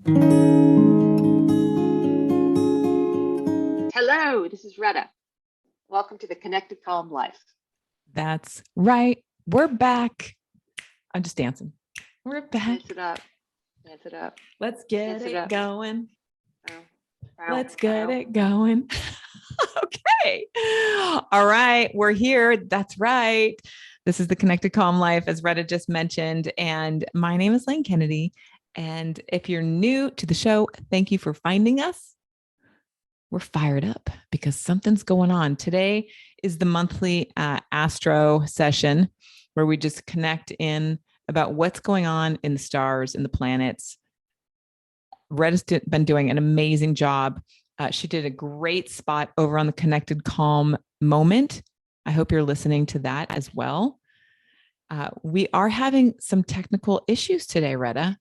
Hello, this is Rhetta. Welcome to the Connected Calm Life. That's right. We're back. I'm just dancing. We're back. Dance it up. Dance it up. Let's get Dance it it up. going. Wow. Let's get it going. Okay. All right. We're here. That's right. This is the Connected Calm Life, as Rhetta just mentioned. And my name is Lane Kennedy. And if you're new to the show, thank you for finding us. We're fired up because something's going on. Today is the monthly astro session where we just connect in about what's going on in the stars and the planets. Rhetta's been doing an amazing job. She did a great spot over on the Connected Calm moment. I hope you're listening to that as well. We are having some technical issues today, Rhetta.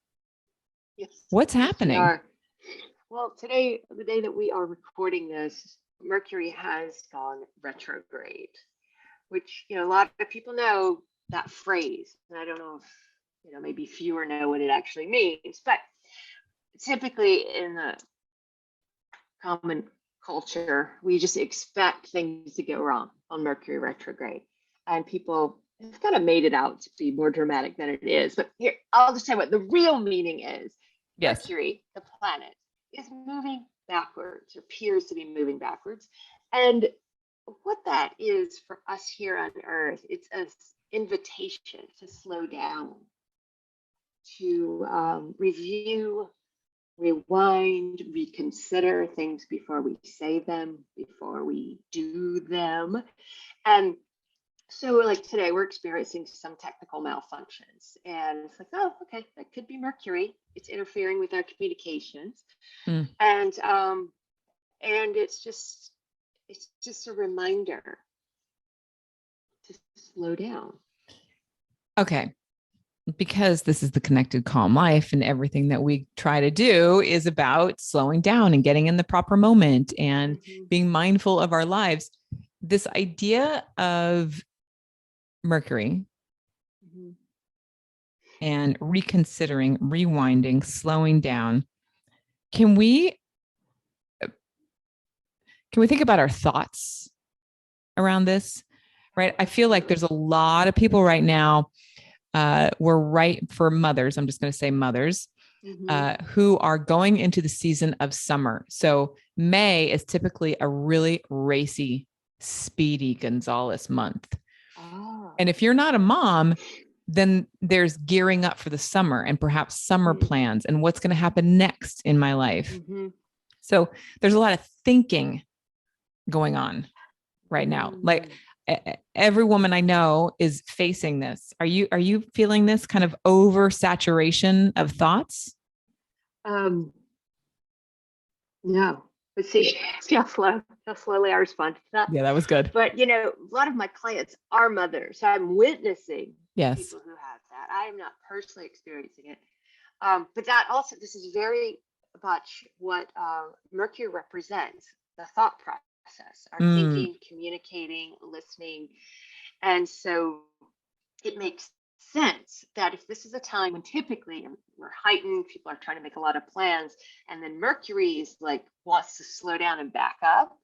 Yes. What's happening? We are. Well, today, the day that we are recording this, Mercury has gone retrograde, which, a lot of people know that phrase. And I don't know if, maybe fewer know what it actually means, but typically in the common culture, we just expect things to go wrong on Mercury retrograde. And people have kind of made it out to be more dramatic than it is. But here, I'll just tell you what the real meaning is. Yes. Mercury, the planet, is moving backwards, or appears to be moving backwards. And what that is for us here on Earth, it's an invitation to slow down, to review, rewind, reconsider things before we say them, before we do them. And so like today, we're experiencing some technical malfunctions, and it's like, oh, okay, that could be Mercury. It's interfering with our communications. And it's just a reminder to slow down. Okay. Because this is the Connected Calm Life, and everything that we try to do is about slowing down and getting in the proper moment and being mindful of our lives. This idea of Mercury and reconsidering, rewinding, slowing down. Can we think about our thoughts around this? Right? I feel like there's a lot of people right now. We're right for mothers. I'm just going to say mothers who are going into the season of summer. So May is typically a really racy, speedy Gonzalez month. Oh. And if you're not a mom, then there's gearing up for the summer and perhaps summer plans and what's going to happen next in my life. So there's a lot of thinking going on right now. Like every woman I know is facing this. Are you feeling this kind of oversaturation of thoughts? No. Let's see how slowly I respond to that. Yeah, that was good. But, a lot of my clients are mothers. So I'm witnessing people who have that. I am not personally experiencing it. But that also, this is very much what Mercury represents, the thought process, our thinking, communicating, listening. And so it makes sense that if this is a time when typically we're heightened, people are trying to make a lot of plans, and then Mercury is like wants to slow down and back up,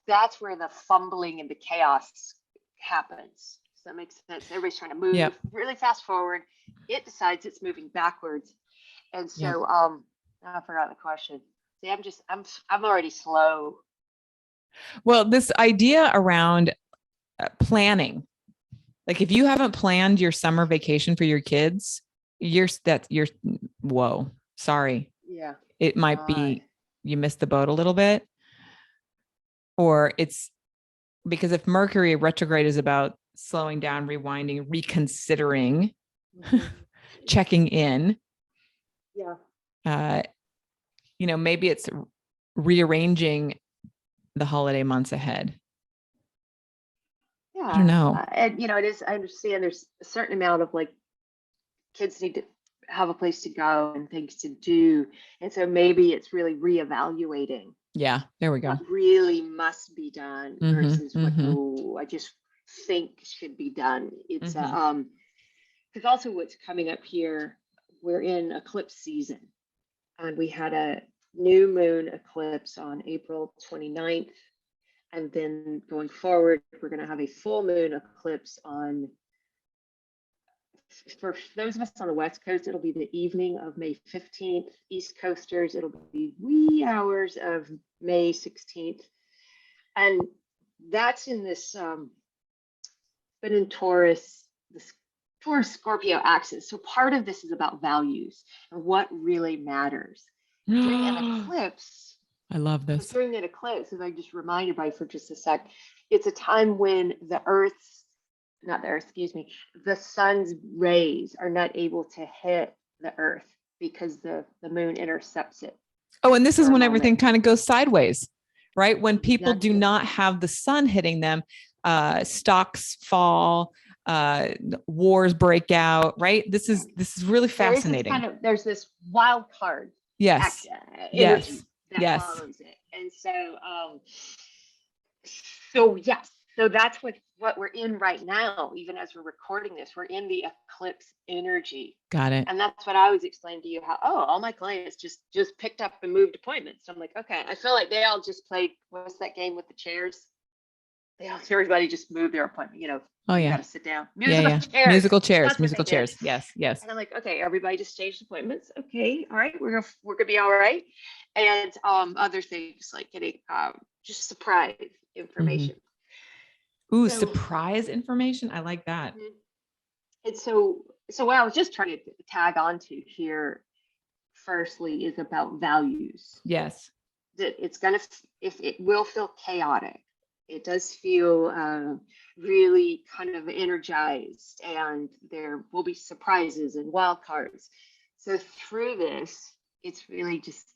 that's where the fumbling and the chaos happens. Does that make sense? Everybody's trying to move really fast forward. It decides it's moving backwards. And so I forgot the question. See, I'm already slow. Well, this idea around planning, like if you haven't planned your summer vacation for your kids, whoa, sorry. Yeah. It might be you missed the boat a little bit, or it's because if Mercury retrograde is about slowing down, rewinding, reconsidering, checking in. Yeah. Maybe it's rearranging the holiday months ahead. Yeah. I don't know. And it is, I understand there's a certain amount of like kids need to have a place to go and things to do. And so maybe it's really reevaluating. Yeah, there we go. What really must be done versus what I just think should be done. It's because also what's coming up here, we're in eclipse season. And we had a new moon eclipse on April 29th. And then going forward, we're going to have a full moon eclipse on, for those of us on the West Coast, it'll be the evening of May 15th. East Coasters, it'll be wee hours of May 16th. And that's in this, but in Taurus, this Taurus Scorpio axis. So part of this is about values and what really matters. During an eclipse, I love this. During an eclipse, if I just remind everybody for just a sec, it's a time when the sun's rays are not able to hit the earth because the moon intercepts it. Oh, and this is when everything kind of goes sideways, right? When people do not have the sun hitting them, stocks fall, wars break out, right? This is really fascinating. There's this wild card. Yes. Yes. That follows it. And so that's what we're in right now. Even as we're recording this, we're in the eclipse energy. Got it. And that's what I always explained to you, how all my clients just picked up and moved appointments. So I'm like, okay, I feel like they all just played, what's that game with the chairs? Everybody just moved their appointment, Oh yeah. You got to sit down. Musical chairs. Yes. And I'm like, okay, everybody just changed appointments. Okay. All right. We're gonna be all right. And other things like getting just surprise information. Mm-hmm. Ooh, surprise information. I like that. And so what I was just trying to tag onto here firstly is about values. Yes. That if it will feel chaotic. It does feel really kind of energized, and there will be surprises and wild cards. So through this, it's really just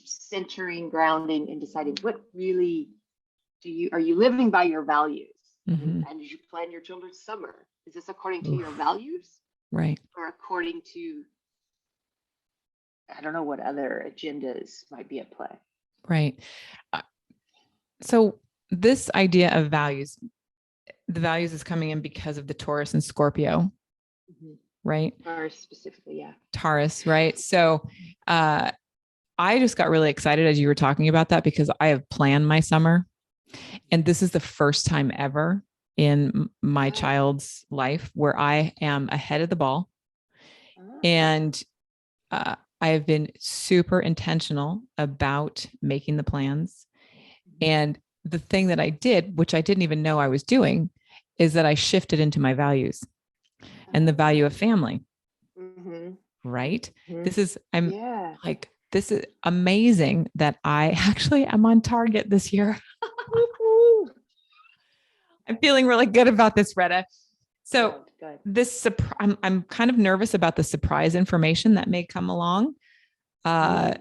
centering, grounding, and deciding what really are you living by your values? Mm-hmm. And did you plan your children's summer? Is this according to your values? Right. Or according to, I don't know what other agendas might be at play. Right. So this idea of values, the values is coming in because of the Taurus and Scorpio, right? Taurus specifically, yeah. Taurus, right? So I just got really excited as you were talking about that, because I have planned my summer. And this is the first time ever in my child's life where I am ahead of the ball. And I have been super intentional about making the plans. And the thing that I did, which I didn't even know I was doing, is that I shifted into my values and the value of family. Right? This is, this is amazing that I actually am on target this year. I'm feeling really good about this, Rhetta. So I'm kind of nervous about the surprise information that may come along. I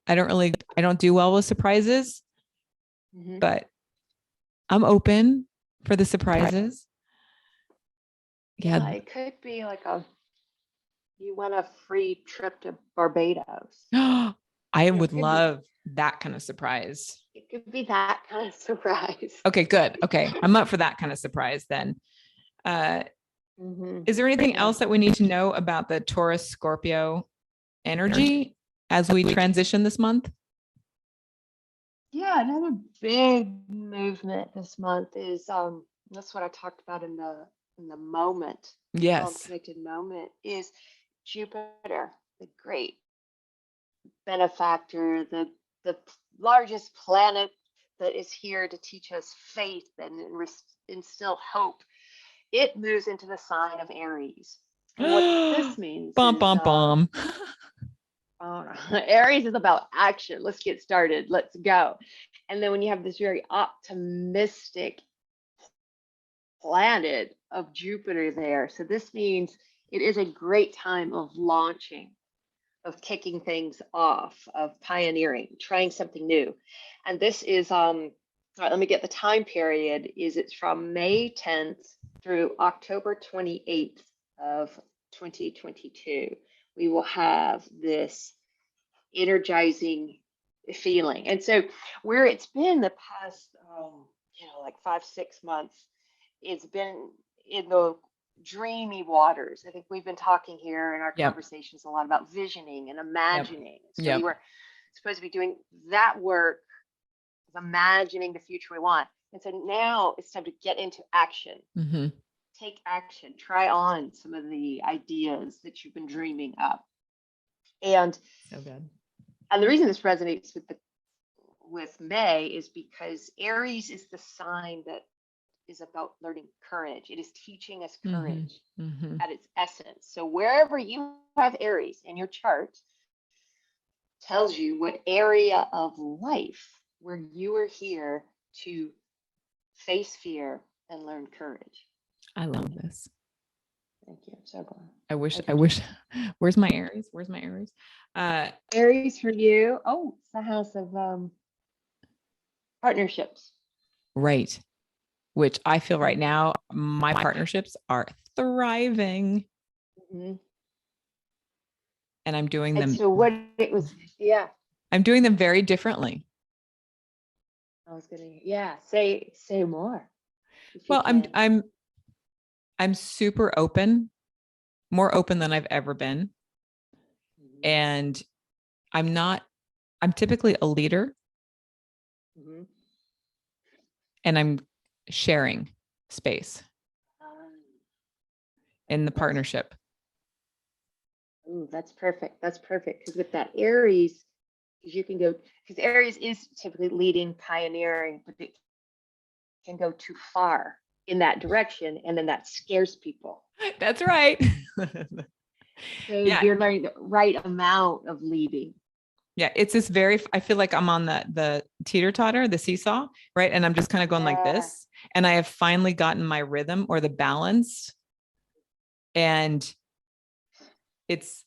don't do well with surprises, but I'm open for the surprises. Yeah, it could be like you want a free trip to Barbados. I would love that kind of surprise. It could be that kind of surprise. Okay, good. Okay. I'm up for that kind of surprise then. Is there anything else that we need to know about the Taurus Scorpio energy as we transition this month? Yeah, another big movement this month is that's what I talked about in the moment. Yes. Connected moment is Jupiter, the great benefactor, the largest planet that is here to teach us faith and instill hope. It moves into the sign of Aries. And what this means Aries is about action. Let's get started. Let's go. And then when you have this very optimistic planet of Jupiter there, so this means it is a great time of launching, of kicking things off, of pioneering, trying something new. And this is, all right, let me get the time period. It's from May 10th through October 28th of 2022. We will have this energizing feeling. And so where it's been the past, like 5-6 months, it's been in the dreamy waters. I think we've been talking here in our conversations a lot about visioning and imagining. So we were supposed to be doing that work of imagining the future we want. And so now it's time to get into action. Take action. Try on some of the ideas that you've been dreaming up. And so good. And the reason this resonates with May is because Aries is the sign that is about learning courage. It is teaching us courage at its essence. So wherever you have Aries in your chart tells you what area of life where you are here to face fear and learn courage. I love this. Thank you. I'm so glad. I wish, where's my Aries? Aries for you. Oh, it's the house of partnerships. Right. Which I feel right now, my partnerships are thriving. And I'm doing them. So what it was, I'm doing them very differently. I was gonna, say more. Well, I'm super open, more open than I've ever been. And I'm typically a leader. And I'm sharing space in the partnership. Ooh, that's perfect. That's perfect. Because with that Aries, you can go, because Aries is typically leading, pioneering, but it can go too far in that direction. And then that scares people. That's right. So you're learning the right amount of leading. Yeah, it's this I feel like I'm on the teeter-totter, the seesaw, right? And I'm just kind of going like this. And I have finally gotten my rhythm or the balance. And it's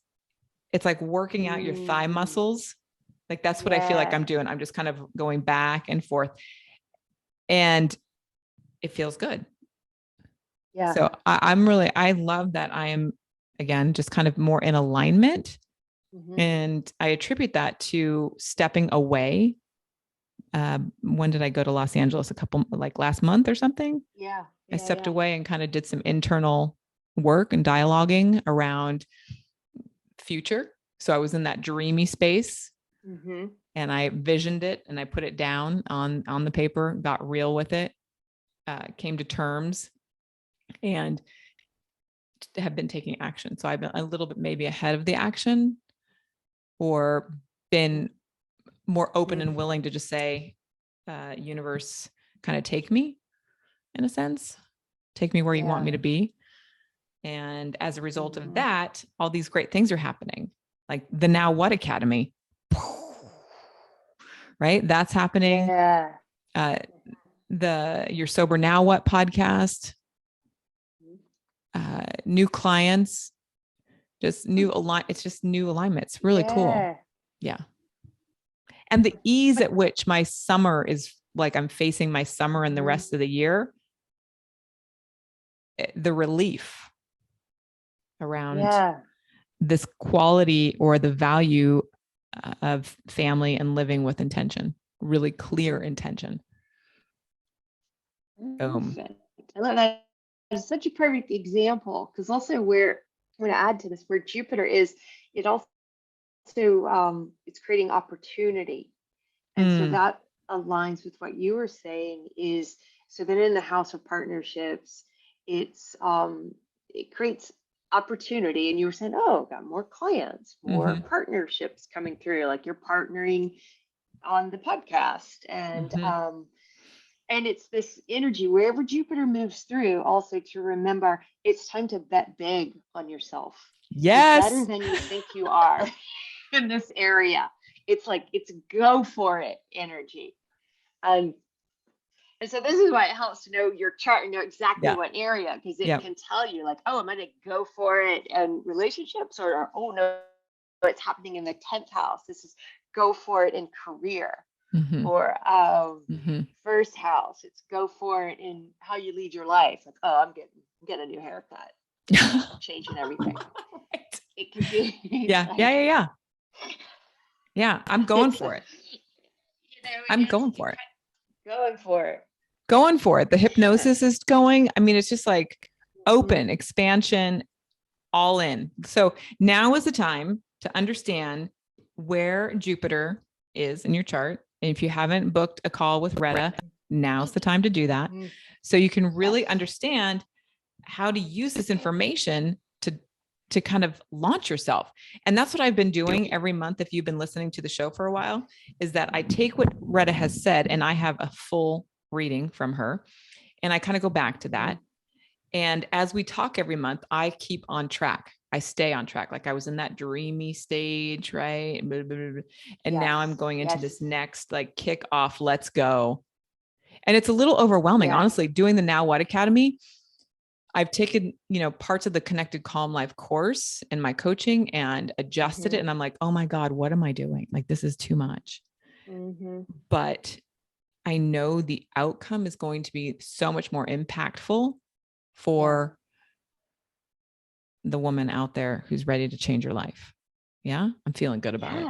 like working out your thigh muscles. Like that's what I feel like I'm doing. I'm just kind of going back and forth. And it feels good. Yeah. So I love that I am, again, just kind of more in alignment. And I attribute that to stepping away. When did I go to Los Angeles? Last month or something? I stepped away and kind of did some internal work and dialoguing around future. So I was in that dreamy space and I visioned it and I put it down on the paper, got real with it, came to terms and have been taking action. So I've been a little bit maybe ahead of the action, or been more open and willing to just say, universe, kind of take me in a sense, take me where you want me to be. And as a result of that, all these great things are happening, like the Now What Academy, right? That's happening. The You're Sober Now What podcast, new clients, just it's just new alignment. It's really cool. Yeah. And the ease at which my summer is, like I'm facing my summer and the rest of the year, the relief around this quality or the value of family and living with intention, really clear intention. I love that. It's such a perfect example, because also where I'm going to add to this, where Jupiter is, it also it's creating opportunity. And so that aligns with what you were saying is, so then in the house of partnerships, it creates opportunity. And you were saying, oh, got more clients, more partnerships coming through, like you're partnering on the podcast. And it's this energy wherever Jupiter moves through, also to remember it's time to bet big on yourself. Yes. You're better than you think you are in this area. It's like, it's go for it energy. And so this is why it helps to know your chart and know exactly what area, because it can tell you like, oh, am I going to go for it in relationships, or oh no, it's happening in the 10th house. This is go for it in career. Or first house, it's go for it in how you lead your life. Like, oh, I'm getting a new haircut, changing everything. Right. It could be yeah. I'm going for it. I'm going for it. Going for it. Going for it. The hypnosis is going. I mean, it's just like open, expansion, all in. So now is the time to understand where Jupiter is in your chart. And if you haven't booked a call with Rhetta, now's the time to do that. So you can really understand how to use this information to kind of launch yourself. And that's what I've been doing every month. If you've been listening to the show for a while, is that I take what Rhetta has said and I have a full reading from her. And I kind of go back to that. And as we talk every month, I keep on track. I stay on track. Like I was in that dreamy stage, right? And now I'm going into this next like kick off, let's go. And it's a little overwhelming, honestly, doing the Now What Academy. I've taken, parts of the Connected Calm Life course in my coaching and adjusted it. And I'm like, oh my God, what am I doing? Like, this is too much. But I know the outcome is going to be so much more impactful for the woman out there who's ready to change your life. Yeah. I'm feeling good about it.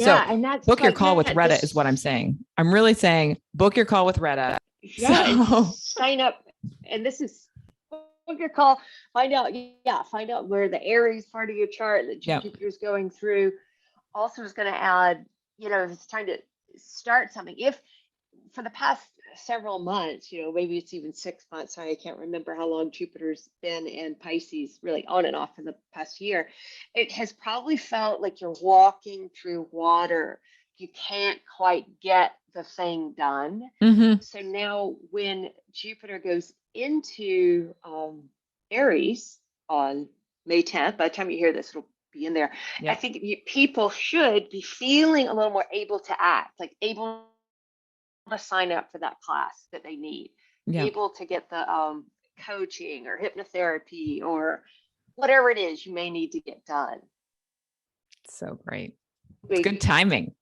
So and that's book your call with Rhetta is what I'm saying. I'm really saying book your call with Rhetta. Sign up. And this is book your call, find out where the Aries part of your chart that Jupiter's going through. Also is going to add, if it's time to start something. If for the past several months, maybe it's even 6 months, I can't remember how long Jupiter's been in Pisces, really on and off for the past year, it has probably felt like you're walking through water. You can't quite get the thing done. So now when Jupiter goes into Aries on May 10th, by the time you hear this, it'll be in there. I think people should be feeling a little more able to act, like able to sign up for that class that they need, able to get the coaching or hypnotherapy or whatever it is you may need to get done. So great. It's good timing.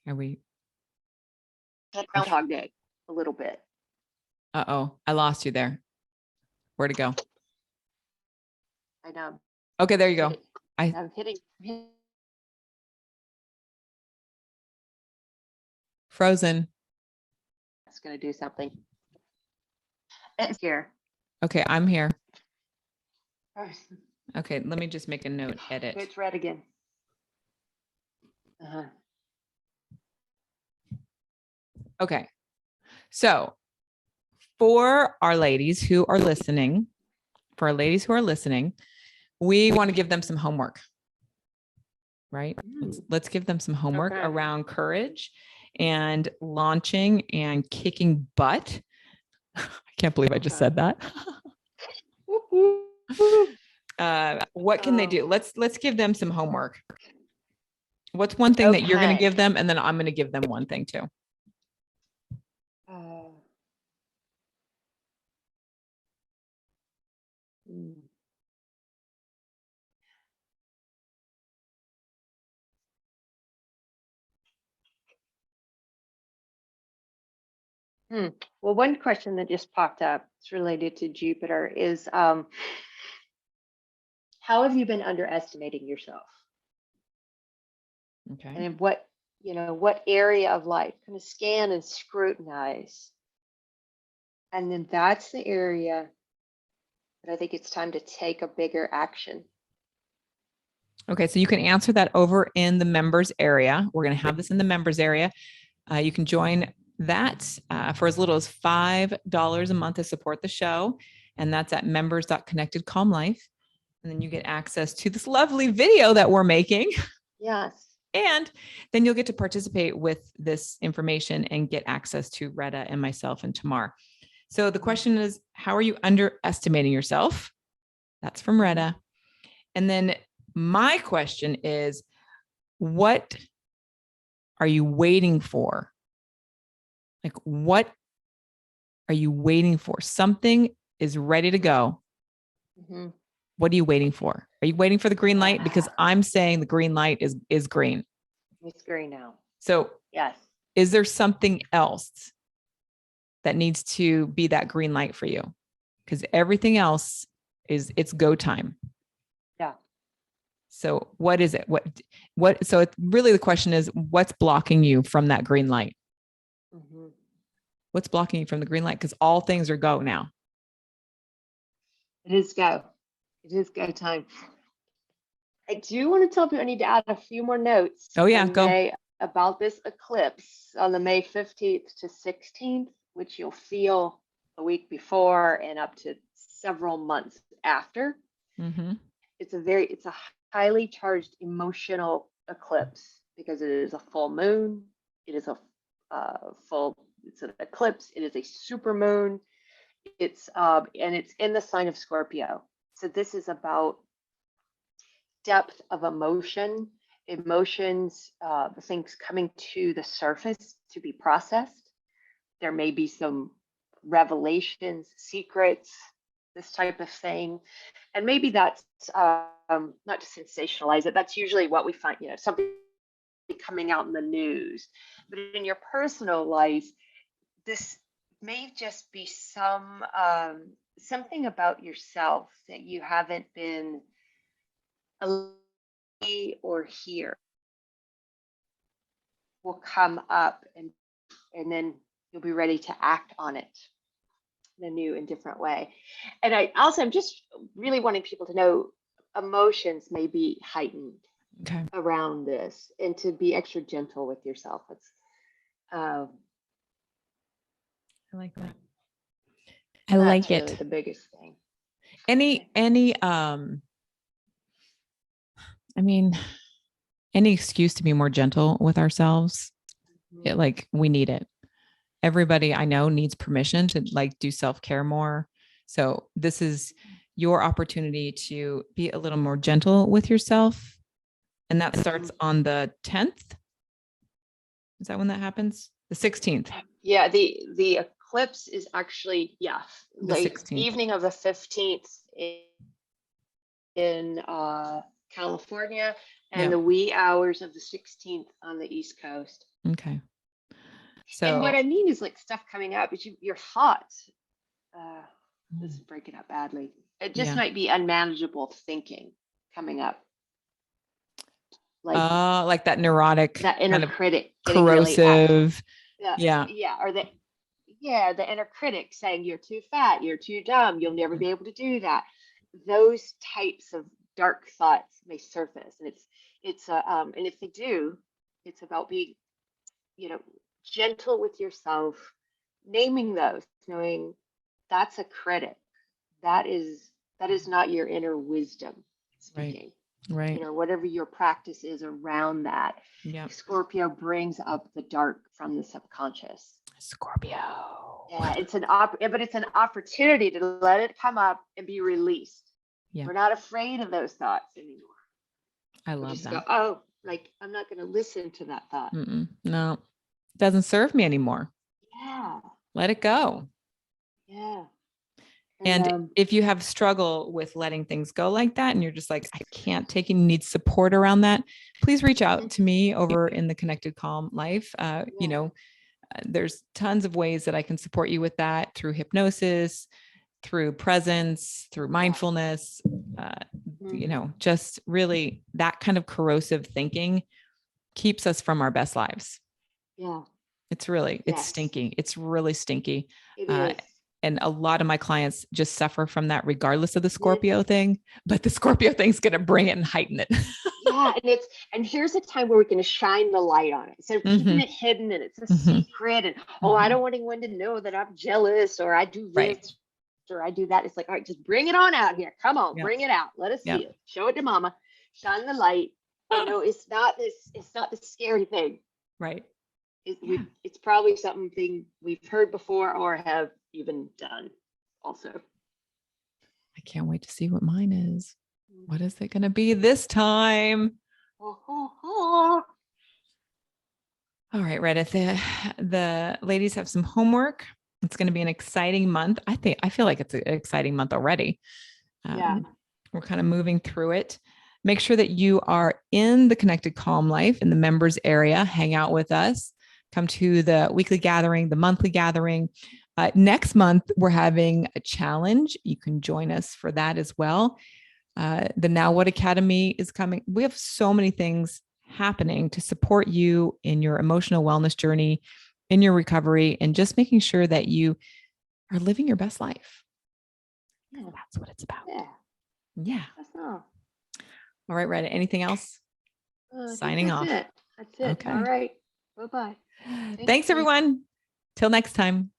Are we? Groundhog Day a little bit. Uh-oh, I lost you there. Where'd it go? I know. Okay, there you go. I'm hitting. Frozen. It's going to do something. It's here. Okay, I'm here. Okay, let me just make a note. Edit. It's red again. Okay. So for our ladies who are listening, we want to give them some homework, right? Let's give them some homework around courage and launching and kicking butt. I can't believe I just said that. What can they do? Let's give them some homework. What's one thing that you're going to give them? And then I'm going to give them one thing too. Well, one question that just popped up, it's related to Jupiter, is how have you been underestimating yourself? Okay. And what area of life? Kind of scan and scrutinize. And then that's the area that I think it's time to take a bigger action. Okay, so you can answer that over in the members area. We're going to have this in the members area. You can join that for as little as $5 a month to support the show. And that's at members.connectedcalmlife. And then you get access to this lovely video that we're making. Yes. And then you'll get to participate with this information and get access to Rhetta and myself and Tamar. So the question is, how are you underestimating yourself? That's from Rhetta. And then my question is, what are you waiting for? Like, what are you waiting for? Something is ready to go. What are you waiting for? Are you waiting for the green light? Because I'm saying the green light is green. It's green now. So yes. Is there something else that needs to be that green light for you? Because everything else it's go time. Yeah. So what is it? So it's really the question is, what's blocking you from that green light? What's blocking you from the green light? Because all things are go now. It is go. It is go time. I do want to tell you, I need to add a few more notes. Oh yeah, go. About this eclipse on the May 15th to 16th, which you'll feel a week before and up to several months after. Mm-hmm. It's a highly charged emotional eclipse because it is a full moon. It is it's an eclipse. It is a super moon. And it's in the sign of Scorpio. So this is about depth of emotions, the things coming to the surface to be processed. There may be some revelations, secrets, this type of thing. And maybe that's not to sensationalize it. That's usually what we find, something coming out in the news. But in your personal life, this may just be something about yourself that you haven't been or hear will come up, and then you'll be ready to act on it in a new and different way. And I'm just really wanting people to know emotions may be heightened around this, and to be extra gentle with yourself. I like that. I like it. Really the biggest thing. Any excuse to be more gentle with ourselves. We need it. Everybody I know needs permission to do self-care more. So this is your opportunity to be a little more gentle with yourself. And that starts on the 10th. Is that when that happens? The 16th. Yeah. The eclipse is actually, late 16th. Evening of the 15th in California, and the wee hours of the 16th on the East Coast. Okay. So, and what I mean is stuff coming up, is your thoughts. This is breaking up badly. It just might be unmanageable thinking coming up. Like that neurotic, that inner critic, corrosive. Really or the inner critic saying you're too fat, you're too dumb, you'll never be able to do that. Those types of dark thoughts may surface, and and if they do, it's about being, gentle with yourself, naming those, knowing that's a critic. That is not your inner wisdom speaking. Right. Whatever your practice is around that. Yeah. Scorpio brings up the dark from the subconscious. Scorpio. Yeah, but it's an opportunity to let it come up and be released. Yeah. We're not afraid of those thoughts anymore. I love that. Go, I'm not going to listen to that thought. No, it doesn't serve me anymore. Yeah. Let it go. Yeah. And if you have struggle with letting things go like that, and you're just I can't take it, you need support around that, please reach out to me over in the Connected Calm Life. There's tons of ways that I can support you with that, through hypnosis, through presence, through mindfulness, just really that kind of corrosive thinking keeps us from our best lives. Yeah. It's stinky. It's really stinky. It is. And a lot of my clients just suffer from that regardless of the Scorpio thing, but the Scorpio thing's going to bring it and heighten it. Yeah. And here's a time where we're going to shine the light on it. So keeping it hidden, and it's a secret, and, I don't want anyone to know that I'm jealous, or I do this, or I do that. It's all right, just bring it on out here. Come on, bring it out. Let us see it. Show it to mama. Shine the light. It's not this scary thing. Right. It's probably something we've heard before or have even done also. I can't wait to see what mine is. What is it going to be this time? All right, Rhetta, the ladies have some homework. It's going to be an exciting month. I feel like it's an exciting month already. We're kind of moving through it. Make sure that you are in the Connected Calm Life in the members area. Hang out with us. Come to the weekly gathering, the monthly gathering. Next month, we're having a challenge. You can join us for that as well. The Now What Academy is coming. We have so many things happening to support you in your emotional wellness journey, in your recovery and just making sure that you are living your best life. Yeah. That's what it's about. Yeah. Yeah. That's all. All right, Rhetta. Anything else? Signing off. That's it. Okay. All right. Bye-bye. Thanks, everyone. Till next time.